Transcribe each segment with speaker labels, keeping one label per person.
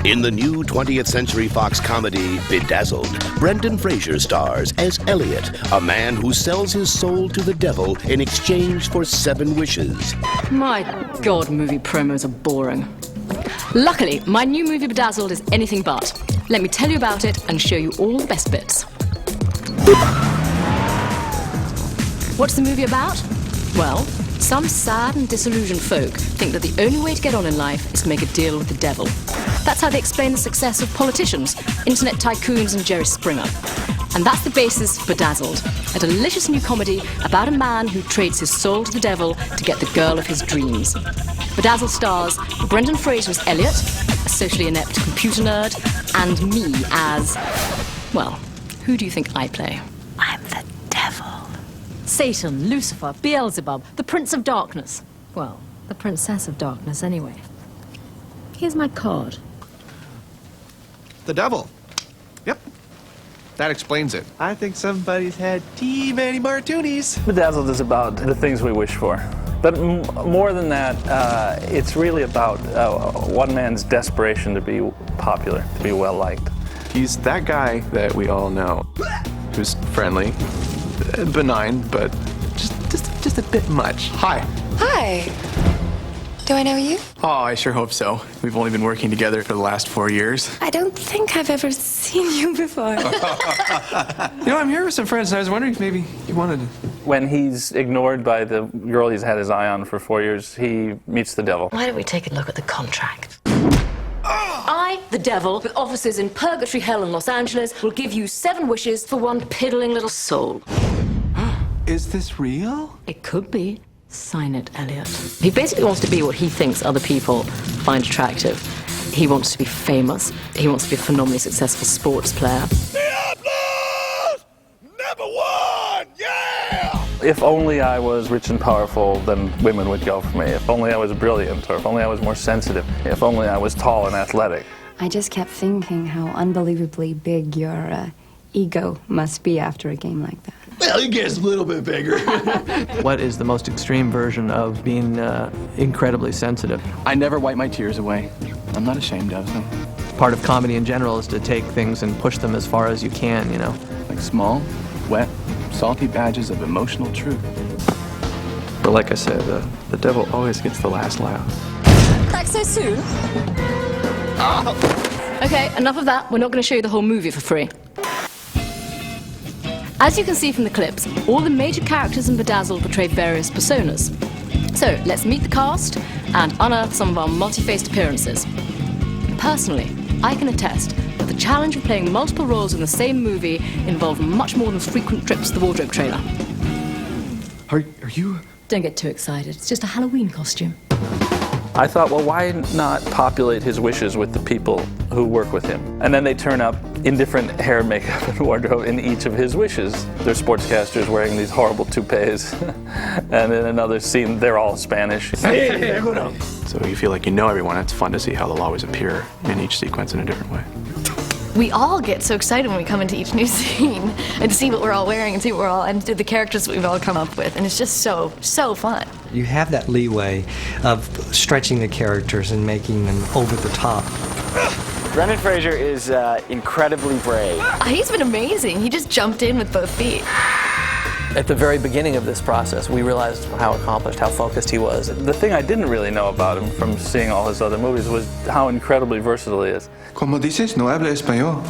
Speaker 1: In the new 20th Century Fox comedy Bedazzled, Brendan Fraser stars as Elliot, a man who sells his soul to the devil in exchange for 7 wishes.
Speaker 2: My God, movie promos are boring. Luckily, my new movie Bedazzled is anything but. Let me tell you about it and show you all the best bits. What's the movie about? Well, some sad and disillusioned folk think that the only way to get on in life is to make a deal with the devil. That's how they explain the success of politicians, internet tycoons and Jerry Springer. And that's the basis for Bedazzled, a delicious new comedy about a man who trades his soul to the devil to get the girl of his dreams. Bedazzled stars Brendan Fraser as Elliot, a socially inept computer nerd, and me as, well, who do you think I play?
Speaker 3: I'm the devil.
Speaker 2: Satan, Lucifer, Beelzebub, the Prince of Darkness. Well, the Princess of Darkness, anyway. Here's my card.
Speaker 4: The devil. Yep. That explains it. I think somebody's had too many martinis.
Speaker 5: Bedazzled is about the things we wish for. But more than that, it's really about one man's desperation to be popular, to be well-liked.
Speaker 6: He's that guy that we all know, who's friendly, benign, but just a bit much. Hi.
Speaker 3: Hi. Do I know you?
Speaker 6: Oh, I sure hope so. We've only been working together for the last 4 years.
Speaker 3: I don't think I've ever seen you before.
Speaker 6: You know, I'm here with some friends, and I was wondering if maybe you wanted to...
Speaker 5: When he's ignored by the girl he's had his eye on for 4 years, he meets the devil.
Speaker 2: Why don't we take a look at the contract? I, the devil, with offices in Purgatory, Hell, and Los Angeles, will give you 7 wishes for one piddling little soul.
Speaker 6: Is this real?
Speaker 2: It could be. Sign it, Elliot. He basically wants to be what he thinks other people find attractive. He wants to be famous. He wants to be a phenomenally successful sports player.
Speaker 1: DIABLO! #1! Yeah!
Speaker 5: If only I was rich and powerful, then women would go for me. If only I was brilliant, or if only I was more sensitive. If only I was tall and athletic.
Speaker 7: I just kept thinking how unbelievably big your ego must be after a game like that.
Speaker 1: Well, it gets a little bit bigger.
Speaker 8: What is the most extreme version of being incredibly sensitive?
Speaker 6: I never wipe my tears away. I'm not ashamed of them.
Speaker 8: Part of comedy in general is to take things and push them as far as you can, you know.
Speaker 6: Like small, wet, salty badges of emotional truth.
Speaker 9: But like I said, the devil always gets the last laugh.
Speaker 2: Back so soon? Okay, enough of that. We're not going to show you the whole movie for free. As you can see from the clips, all the major characters in Bedazzled portray various personas. So, let's meet the cast and unearth some of our multi-faced appearances. Personally, I can attest that the challenge of playing multiple roles in the same movie involved much more than frequent trips to the wardrobe trailer.
Speaker 6: Are you...
Speaker 2: Don't get too excited, it's just a Halloween costume.
Speaker 5: I thought, well, why not populate his wishes with the people who work with him? And then they turn up in different hair, makeup, and wardrobe in each of his wishes. They're sportscasters wearing these horrible toupees. And in another scene, they're all Spanish.
Speaker 6: So you feel like you know everyone. It's fun to see how they'll always appear in each sequence in a different way.
Speaker 10: We all get so excited when we come into each new scene and see what we're all wearing and see what we're all, and the characters that we've all come up with, and it's just so fun.
Speaker 11: You have that leeway of stretching the characters and making them over the top.
Speaker 12: Brendan Fraser is incredibly brave.
Speaker 10: He's been amazing. He just jumped in with both feet.
Speaker 8: At the very beginning of this process, we realized how accomplished, how focused he was.
Speaker 5: The thing I didn't really know about him from seeing all his other movies was how incredibly versatile he is.
Speaker 6: Como dices, no habla español.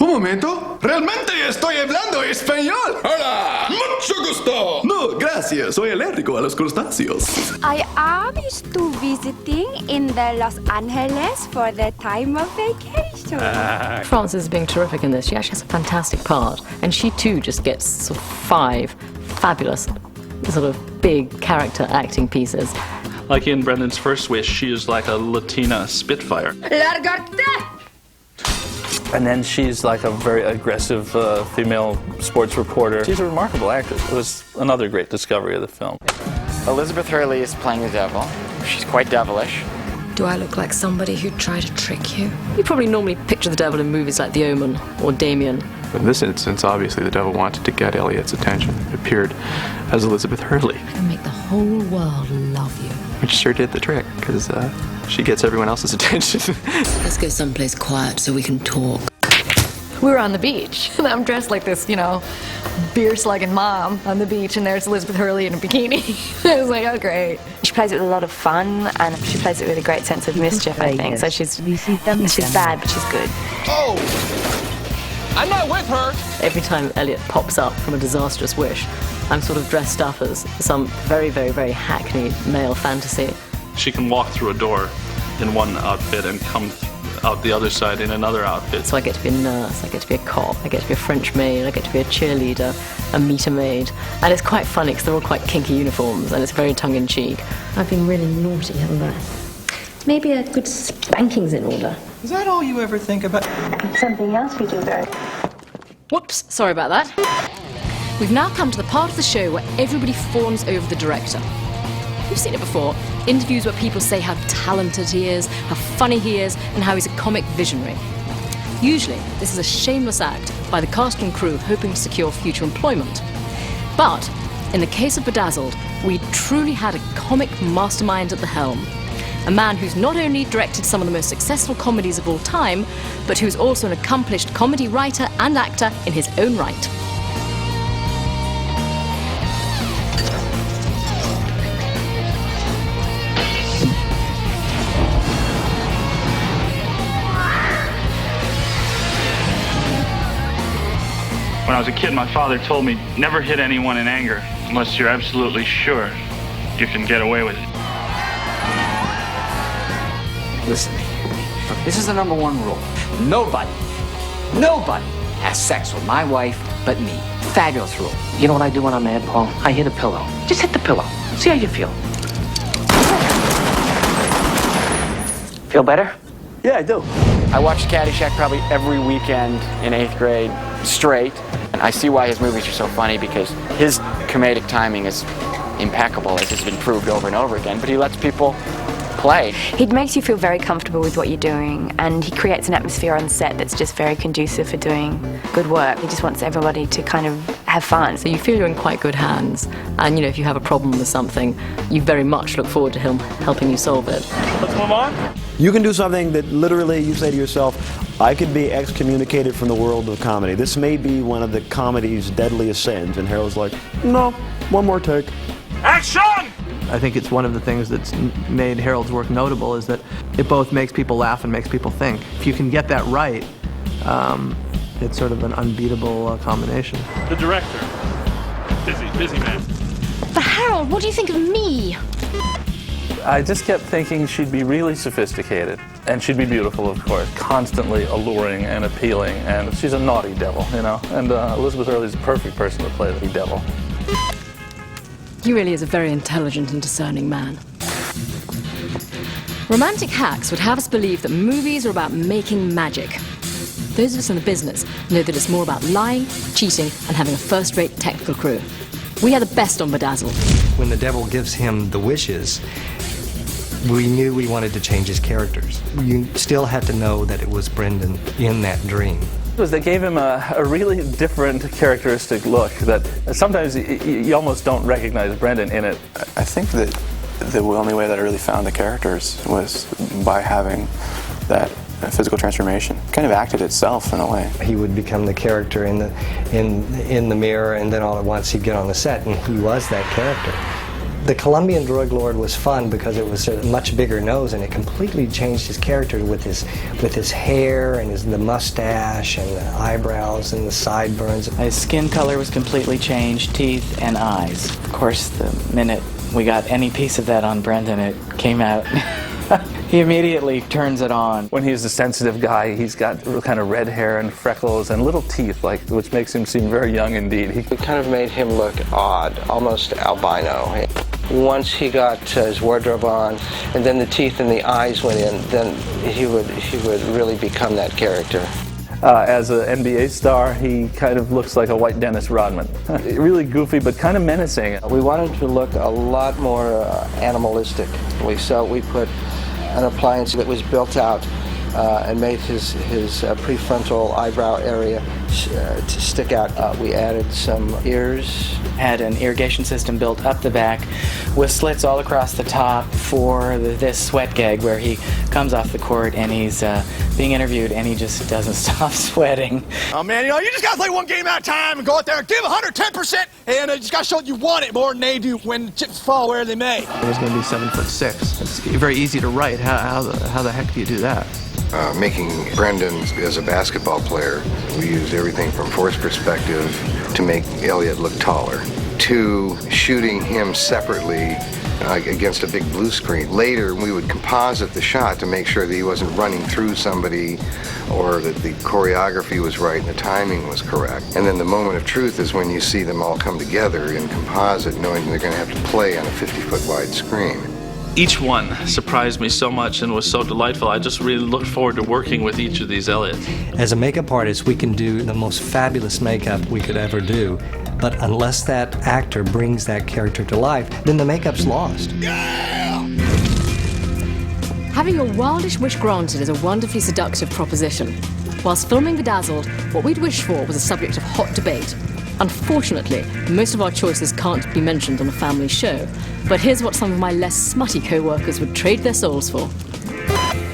Speaker 6: Un momento, realmente estoy hablando español. Hola, mucho gusto. No, gracias, soy alérgico a los crustáceos.
Speaker 7: I am used to visiting in the Los Angeles for the time of vacation.
Speaker 2: Frances is being terrific in this. She actually has a fantastic part, and she too just gets sort of 5 fabulous sort of big character acting pieces.
Speaker 13: Like in Brendan's first wish, she is like a Latina Spitfire.
Speaker 7: Largarte!
Speaker 5: And then she's like a very aggressive female sports reporter. She's a remarkable actress. It was another great discovery of the film.
Speaker 12: Elizabeth Hurley is playing the devil. She's quite devilish.
Speaker 2: Do I look like somebody who'd try to trick you? You probably normally picture the devil in movies like The Omen or Damien.
Speaker 6: In this instance, obviously, the devil wanted to get Elliot's attention. It appeared as Elizabeth Hurley.
Speaker 2: I can make the whole world love you.
Speaker 9: which sure did the trick, because she gets everyone else's attention.
Speaker 14: Let's go someplace quiet so we can talk.
Speaker 10: We were on the beach, and I'm dressed like this, you know, beer-slugging mom on the beach, and there's Elizabeth Hurley in a bikini. I was like, oh, great.
Speaker 15: She plays it with a lot of fun, and she plays it with a great sense of mischief, I think. So she's bad, but she's good.
Speaker 4: Oh! I'm not with her!
Speaker 2: Every time Elliot pops up from a disastrous wish, I'm sort of dressed up as some very, very, very hackneyed male fantasy.
Speaker 13: She can walk through a door in one outfit and come out the other side in another outfit.
Speaker 2: So I get to be a nurse, I get to be a cop, I get to be a French maid, I get to be a cheerleader, a meter maid. And it's quite funny because they're all quite kinky uniforms and it's very tongue-in-cheek.
Speaker 16: I've been really naughty, haven't I? Maybe a good spanking's in order.
Speaker 17: Is that all you ever think about?
Speaker 16: Something else we do very...
Speaker 2: Whoops, sorry about that. We've now come to the part of the show where everybody fawns over the director. You've seen it before, interviews where people say how talented he is, how funny he is, and how he's a comic visionary. Usually, this is a shameless act by the cast and crew hoping to secure future employment. But, in the case of Bedazzled, we truly had a comic mastermind at the helm. A man who's not only directed some of the most successful comedies of all time, but who's also an accomplished comedy writer and actor in his own right.
Speaker 13: When I was a kid, my father told me, never hit anyone in anger unless you're absolutely sure you can get away with it.
Speaker 18: Listen, this is the #1 rule. Nobody has sex with my wife but me. Fabulous rule. You know what I do when I'm mad, Paul? I hit a pillow. Just hit the pillow. See how you feel. Feel better?
Speaker 12: Yeah, I do. I watched Caddyshack probably every weekend in 8th grade, straight. And I see why his movies are so funny, because his comedic timing is impeccable, as has been proved over and over again, but he lets people play.
Speaker 15: He makes you feel very comfortable with what you're doing, and he creates an atmosphere on set that's just very conducive for doing good work. He just wants everybody to kind of have fun.
Speaker 2: So you feel you're in quite good hands, and you know, if you have a problem with something, you very much look forward to him helping you solve it.
Speaker 13: Let's move on.
Speaker 19: You can do something that literally you say to yourself, I could be excommunicated from the world of comedy. This may be one of the comedy's deadliest sins. And Harold's like, no, one more take.
Speaker 13: Action!
Speaker 8: I think it's one of the things that's made Harold's work notable is that it both makes people laugh and makes people think. If you can get that right, it's sort of an unbeatable combination.
Speaker 13: The director. Busy man.
Speaker 2: But Harold, what do you think of me?
Speaker 5: I just kept thinking she'd be really sophisticated, and she'd be beautiful, of course, constantly alluring and appealing, and she's a naughty devil, you know, and Elizabeth Hurley's the perfect person to play the devil.
Speaker 2: He really is a very intelligent and discerning man. Romantic hacks would have us believe that movies are about making magic. Those of us in the business know that it's more about lying, cheating, and having a first-rate technical crew. We had the best on Bedazzled.
Speaker 11: When the devil gives him the wishes, we knew we wanted to change his characters. You still had to know that it was Brendan in that dream.
Speaker 5: They gave him a really different characteristic look that sometimes you almost don't recognize Brendan in it.
Speaker 9: I think that the only way that I really found the characters was by having that physical transformation. It kind of acted itself in a way.
Speaker 11: He would become the character in the mirror, and then all at once he'd get on the set, and he was that character. The Colombian Drug Lord was fun because it was a much bigger nose, and it completely changed his character with his hair and the mustache and the eyebrows and the sideburns.
Speaker 12: His skin color was completely changed, teeth and eyes. Of course, the minute we got any piece of that on Brendan, it came out. He immediately turns it on.
Speaker 5: When he's a sensitive guy, he's got kind of red hair and freckles and little teeth, which makes him seem very young indeed.
Speaker 17: It kind of made him look odd, almost albino. Once he got his wardrobe on, and then the teeth and the eyes went in, then he would really become that character.
Speaker 5: As an NBA star, he kind of looks like a white Dennis Rodman. Really goofy, but kind of menacing.
Speaker 17: We wanted to look a lot more animalistic. So we put an appliance that was built out and made his prefrontal eyebrow area to stick out. We added some ears.
Speaker 20: Had an irrigation system built up the back with slits all across the top for this sweat gag where he comes off the court and he's being interviewed and he just doesn't stop sweating.
Speaker 21: Oh man, you just gotta play one game at a time and go out there and give 110%, and you just gotta show that you want it more than they do when the chips fall where they may.
Speaker 8: It was going to be 7'6". It's very easy to write. How the heck do you do that?
Speaker 22: Making Brendan as a basketball player, we used everything from force perspective to make Elliot look taller, to shooting him separately against a big blue screen. Later, we would composite the shot to make sure that he wasn't running through somebody or that the choreography was right and the timing was correct. And then the moment of truth is when you see them all come together in composite, knowing they're going to have to play on a 50-foot wide screen.
Speaker 5: Each one surprised me so much and was so delightful. I just really looked forward to working with each of these Elliots.
Speaker 11: As a makeup artist, we can do the most fabulous makeup we could ever do, but unless that actor brings that character to life, then the makeup's lost.
Speaker 2: Having your wildest wish granted is a wonderfully seductive proposition. Whilst filming Bedazzled, what we'd wished for was a subject of hot debate. Unfortunately, most of our choices can't be mentioned on a family show, but here's what some of my less smutty co-workers would trade their souls for.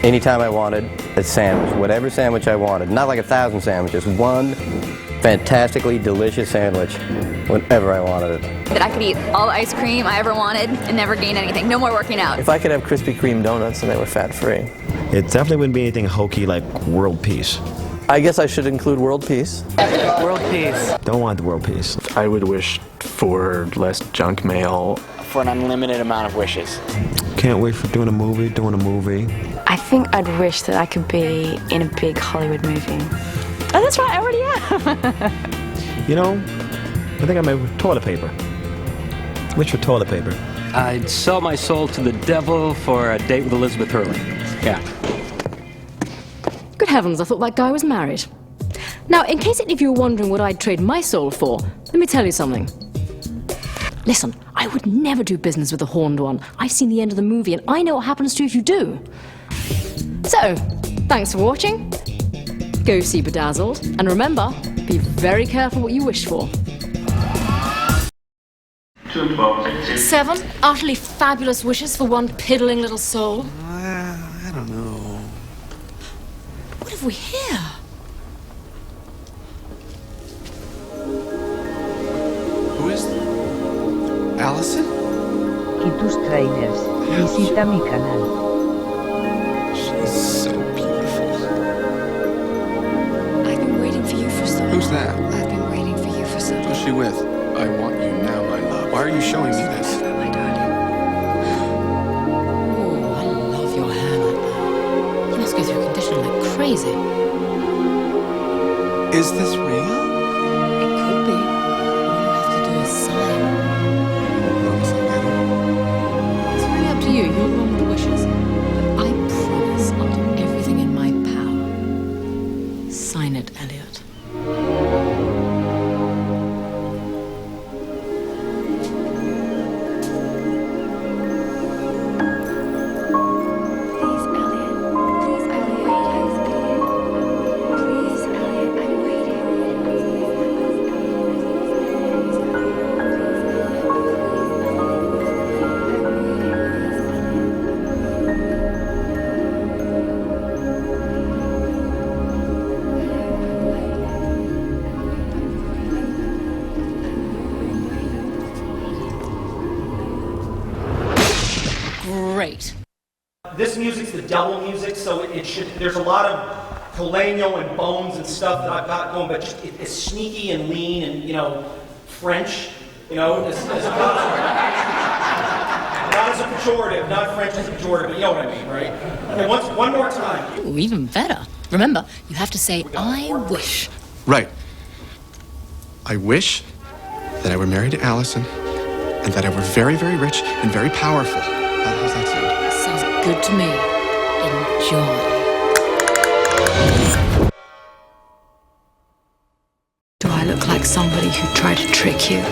Speaker 23: Anytime I wanted a sandwich, whatever sandwich I wanted, not like 1,000 sandwiches, one fantastically delicious sandwich whenever I wanted it.
Speaker 24: That I could eat all the ice cream I ever wanted and never gain anything. No more working out.
Speaker 8: If I could have Krispy Kreme donuts and they were fat-free.
Speaker 19: It definitely wouldn't be anything hokey like world peace.
Speaker 8: I guess I should include world peace. World peace.
Speaker 19: Don't want the world peace.
Speaker 9: I would wish for less junk mail.
Speaker 12: For an unlimited amount of wishes.
Speaker 19: Can't wait for doing a movie.
Speaker 15: I think I'd wish that I could be in a big Hollywood movie. Oh, that's right, I already am.
Speaker 19: You know, I think I made toilet paper. Wish for toilet paper.
Speaker 25: I'd sell my soul to the devil for a date with Elizabeth Hurley. Yeah.
Speaker 2: Good heavens, I thought that guy was married. Now, in case any of you are wondering what I'd trade my soul for, let me tell you something. Listen, I would never do business with the horned one. I've seen the end of the movie and I know what happens to you if you do. So, thanks for watching. Go see Bedazzled, and remember, be very careful what you wish for. 7 utterly fabulous wishes for one piddling little soul.
Speaker 4: I don't know.
Speaker 2: What have we here?
Speaker 4: Who is Allison?
Speaker 26: Y tus trailers. Visita mi canal.
Speaker 4: She's so beautiful.
Speaker 3: I've been waiting for you for so long.
Speaker 4: Who's that?
Speaker 3: I've been waiting for you for so long.
Speaker 4: Who's she with? I want you now, my love. Why are you showing me this?
Speaker 3: My darling.
Speaker 2: Oh, I love your hair like that. You must go through conditioning like crazy.
Speaker 4: Is this real?
Speaker 2: It could be. All you have to do is sign. It's really up to you. You're the one with the wishes. But I promise I'll do everything in my power. Sign it, Elliot. Great.
Speaker 27: This music's the devil music, so it should. There's a lot of Coleno and bones and stuff that I've got going, but just it's sneaky and lean and French, not as a pejorative, not French as a pejorative, but you know what I mean, right? Okay, one more time.
Speaker 2: Ooh, even better. Remember, you have to say, I wish.
Speaker 4: Right. I wish that I were married to Allison and that I were very, very rich and very powerful. How's that sound?
Speaker 2: Sounds good to me. Enjoy. Do I look like somebody who tried to trick you?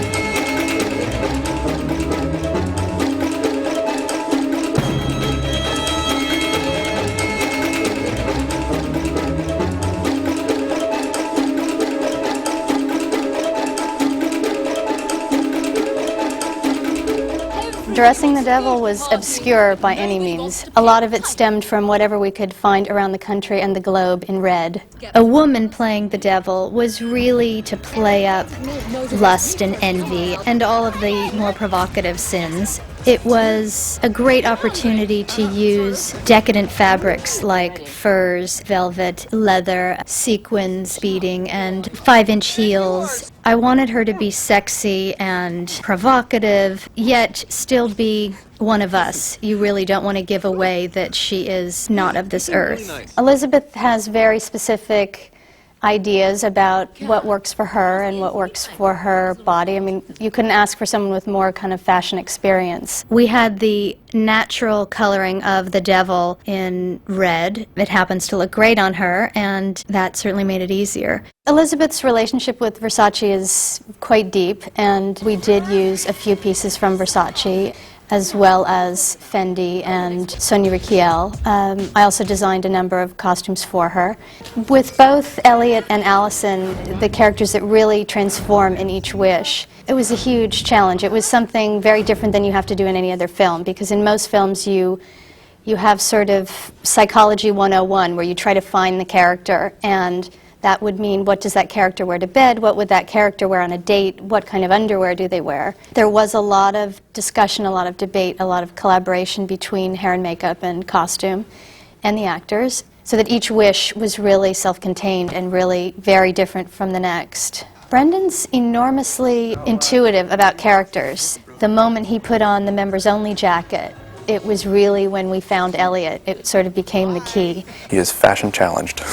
Speaker 1: Dressing the devil was obscure by any means. A lot of it stemmed from whatever we could find around the country and the globe in red. A woman playing the devil was really to play up lust and envy and all of the more provocative sins. It was a great opportunity to use decadent fabrics like furs, velvet, leather, sequins, beading, and 5-inch heels. I wanted her to be sexy and provocative, yet still be one of us. You really don't want to give away that she is not of this earth. Elizabeth has very specific ideas about what works for her and what works for her body. I mean, you couldn't ask for someone with more kind of fashion experience. We had the natural coloring of the devil in red. It happens to look great on her, and that certainly made it easier. Elizabeth's relationship with Versace is quite deep, and we did use a few pieces from Versace, as well as Fendi and Sonia Rykiel. I also designed a number of costumes for her. With both Elliot and Allison, the characters that really transform in each wish, it was a huge challenge. It was something very different than you have to do in any other film, because in most films you have sort of psychology 101 where you try to find the character, and that would mean, what does that character wear to bed? What would that character wear on a date? What kind of underwear do they wear? There was a lot of discussion, a lot of debate, a lot of collaboration between hair and makeup and costume and the actors, so that each wish was really self-contained and really very different from the next. Brendan's enormously intuitive about characters. The moment he put on the members-only jacket, it was really when we found Elliot. It sort of became the key.
Speaker 9: He is fashion challenged.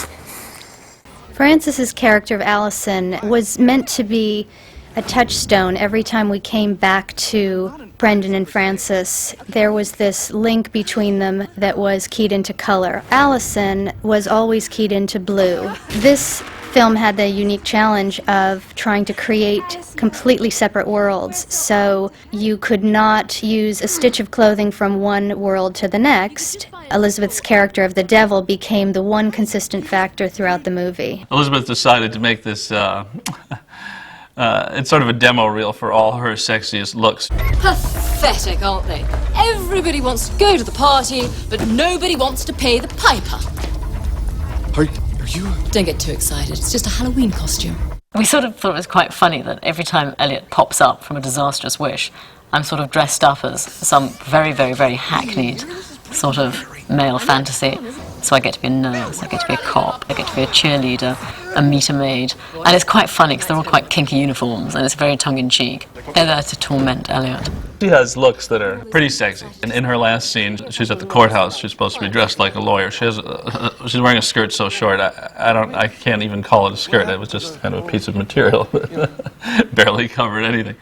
Speaker 1: Francis's character of Allison was meant to be a touchstone. Every time we came back to Brendan and Francis, there was this link between them that was keyed into color. Allison was always keyed into blue. This film had the unique challenge of trying to create completely separate worlds, so you could not use a stitch of clothing from one world to the next. Elizabeth's character of the devil became the one consistent factor throughout the movie.
Speaker 5: Elizabeth decided to make this, it's sort of a demo reel for all her sexiest looks.
Speaker 2: Pathetic, aren't they? Everybody wants to go to the party, but nobody wants to pay the piper.
Speaker 4: Are you?
Speaker 2: Don't get too excited. It's just a Halloween costume.
Speaker 6: We sort of thought it was quite funny that every time Elliot pops up from a disastrous wish, I'm sort of dressed up as some very, very, very hackneyed sort of male fantasy. So I get to be a nurse, I get to be a cop, I get to be a cheerleader, a meter maid. And it's quite funny because they're all quite kinky uniforms and it's very tongue-in-cheek. They're there to torment Elliot.
Speaker 5: She has looks that are pretty sexy. And in her last scene, she's at the courthouse. She's supposed to be dressed like a lawyer. She's wearing a skirt so short, I can't even call it a skirt. It was just kind of a piece of material. Barely covered anything.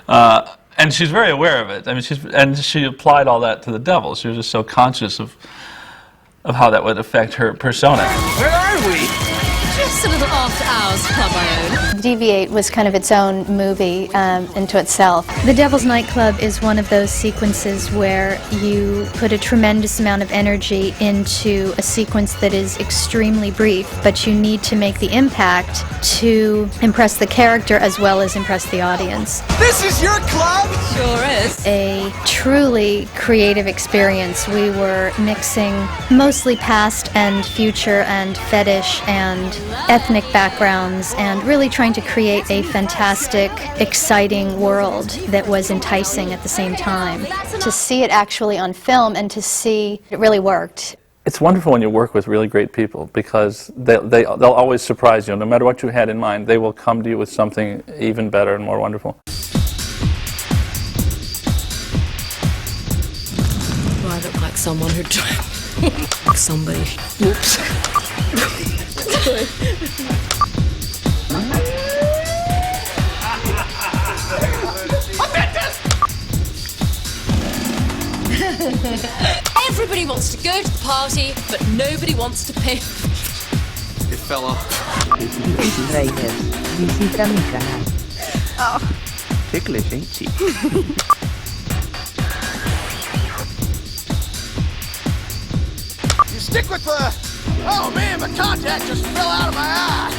Speaker 5: And she's very aware of it. I mean, she applied all that to the devil. She was just so conscious of how that would affect her persona.
Speaker 2: Where are we? Just a little after-hours club I own.
Speaker 1: Deviate was kind of its own movie into itself. The Devil's Nightclub is one of those sequences where you put a tremendous amount of energy into a sequence that is extremely brief, but you need to make the impact to impress the character as well as impress the audience.
Speaker 21: This is your club?
Speaker 2: Sure is.
Speaker 1: A truly creative experience. We were mixing mostly past and future and fetish and ethnic backgrounds and really trying to create a fantastic, exciting world that was enticing at the same time. To see it actually on film and to see it really worked.
Speaker 5: It's wonderful when you work with really great people because they'll always surprise you. No matter what you had in mind, they will come to you with something even better and more wonderful.
Speaker 2: Do I look like someone who somebody? Oops. Everybody wants to go to the party, but nobody wants to pay.
Speaker 4: It fell off.
Speaker 26: Tráiler. Visita mi canal.
Speaker 8: Oh, ticklish, ain't she?
Speaker 21: You stick with the... Oh man, my contact just fell out of my eye.